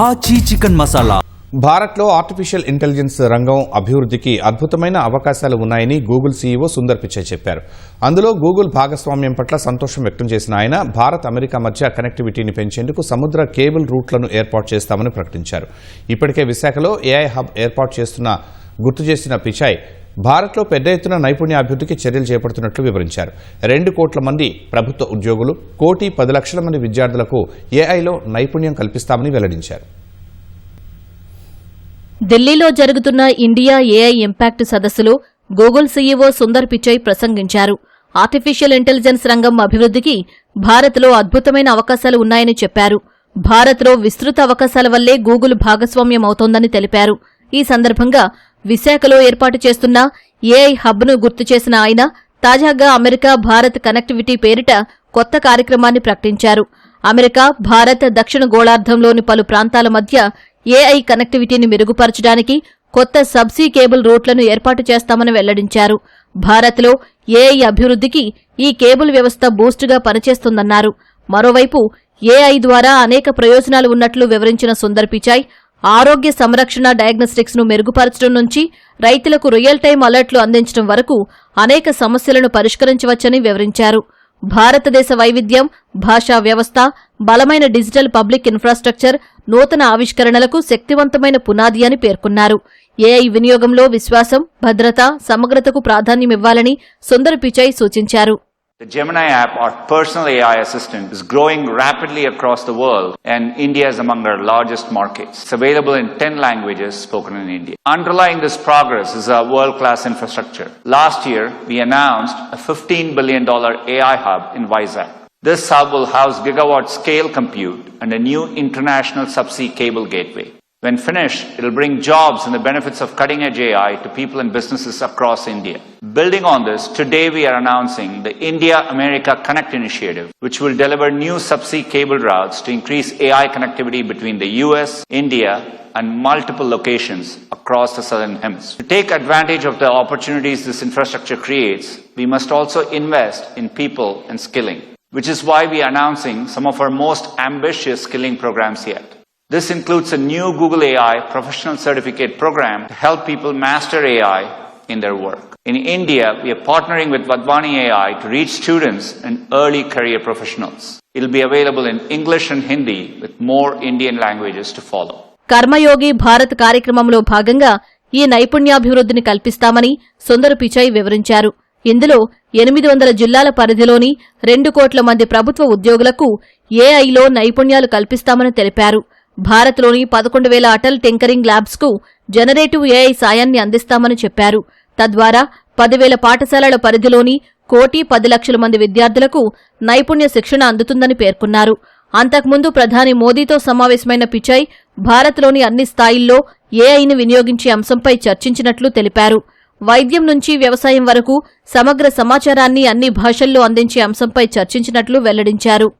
ఆచి చికెన్ మసాలా. భారత్లో artificial intelligence రంగం అభివృద్ధికి అద్భుతమైన అవకాశాలు ఉన్నాయని గూగుల్ సీఈఓ సుందర్ పిచాయ్ చెప్పారు. అందులో గూగుల్ భాగస్వామ్యం పట్ల సంతోషం వ్యక్తం చేసిన ఆయన భారత్ అమెరికా మధ్య కనెక్టివిటీని పెంచేందుకు సముద్ర కేబుల్ రూట్లను ఏర్పాటు చేస్తామని ప్రకటించారు. ఇప్పటికే విశాఖలో ఏఐ హబ్ ఏర్పాటు చేస్తున్న గుర్తు చేసిన పిచాయ్ భారత్లో పెద్ద ఎత్తున నైపుణ్యాభివృద్ధికి చర్యలు చేపడుతున్నట్లు వివరించారు. 2 కోట్ల మంది ప్రభుత్వ ఉద్యోగులు, 1,10,00,000 మంది విద్యార్థులకు ఏఐలో నైపుణ్యం కల్పిస్తామని వెల్లడించారు. ఢిల్లీలో జరుగుతున్న ఇండియా ఏఐ ఇంపాక్ట్ సదస్సులో గూగుల్ సీఈఓ సుందర్ పిచాయ్ ప్రసంగించారు. ఆర్టిఫిషియల్ ఇంటెలిజెన్స్ రంగం అభివృద్ధికి భారత్లో అద్భుతమైన అవకాశాలు ఉన్నాయని చెప్పారు. భారత్లో విస్తృత అవకాశాల వల్లే గూగుల్ భాగస్వామ్యం అవుతోందని తెలిపారు. ఈ సందర్భంగా విశాఖలో ఏర్పాటు చేస్తున్న ఏఐ హబ్ను గుర్తు చేసిన ఆయన తాజాగా అమెరికా భారత్ కనెక్టివిటీ పేరిట కొత్త కార్యక్రమాన్ని ప్రకటించారు. అమెరికా, భారత్, దక్షిణ గోళార్ధంలోని పలు ప్రాంతాల మధ్య ఏఐ కనెక్టివిటీని మెరుగుపరచడానికి కొత్త సబ్సీ కేబుల్ రూట్లను ఏర్పాటు చేస్తామని వెల్లడించారు. భారత్లో ఏఐ అభివృద్ధికి ఈ కేబుల్ వ్యవస్థ బూస్టుగా పనిచేస్తుందన్నారు. మరోవైపు ఏఐ ద్వారా అనేక ప్రయోజనాలు ఉన్నట్లు వివరించిన సుందర్ పిచాయ్ ఆరోగ్య సంరక్షణ డయాగ్నోస్టిక్స్ ను మెరుగుపరచడం నుంచి రైతులకు రియల్ టైం అలర్ట్లు అందించడం వరకు అనేక సమస్యలను పరిష్కరించవచ్చని వివరించారు. భారతదేశ వైవిధ్యం, భాషా వ్యవస్థ, బలమైన డిజిటల్ పబ్లిక్ ఇన్ఫ్రాస్ట్రక్చర్ నూతన ఆవిష్కరణలకు శక్తివంతమైన పునాది అని పేర్కొన్నారు. ఏఐ వినియోగంలో విశ్వాసం, భద్రత, సమగ్రతకు ప్రాధాన్యమివ్వాలని సుందర్ పిచాయ్ సూచించారు. The Gemini app, our personal AI assistant, is growing rapidly across the world, and India is among our largest markets. It's available in 10 languages spoken in India. Underlying this progress is our world-class infrastructure. Last year, we announced a $15 billion AI hub in Vizag. This hub will house gigawatt-scale compute and a new international subsea cable gateway. When finished, it will bring jobs and the benefits of cutting-edge AI to people and businesses across India. Building on this, today we are announcing the India-America Connect initiative, which will deliver new subsea cable routes to increase AI connectivity between the US, India, and multiple locations across the southern hemisphere. To take advantage of the opportunities this infrastructure creates, we must also invest in people and skilling, which is why we are announcing some of our most ambitious skilling programs yet. This includes a new Google AI professional certificate program to help people master AI in their work. In India, we are partnering with Vadvani AI to reach students and early career professionals. It will be available in English and Hindi with more Indian languages to follow. కర్మయోగి భారత్ కార్యక్రమంలో భాగంగా ఈ నైపుణ్యాభివృద్ధిని కల్పిస్తామని సుందర్ పిచాయ్ వివరించారు. ఇందులో 800 జిల్లాల పరిధిలోని 2 కోట్ల మంది ప్రభుత్వ ఉద్యోగులకు ఏఐలో నైపుణ్యాలు కల్పిస్తామని తెలిపారు. భారత్లోని 11,000 అటల్ టింకరింగ్ ల్యాబ్స్ కు జనరేటివ్ ఏఐ సాయాన్ని అందిస్తామని చెప్పారు. తద్వారా 10,000 పాఠశాలల పరిధిలోని 1,10,00,000 మంది విద్యార్థులకు నైపుణ్య శిక్షణ అందుతుందని పేర్కొన్నారు. అంతకుముందు ప్రధాని మోదీతో సమావేశమైన పిచాయ్ భారత్లోని అన్ని స్థాయిల్లో ఏఐని వినియోగించే అంశంపై చర్చించినట్లు తెలిపారు. వైద్యం నుంచి వ్యవసాయం వరకు సమగ్ర సమాచారాన్ని అన్ని భాషల్లో అందించే అంశంపై చర్చించినట్లు వెల్లడించారు.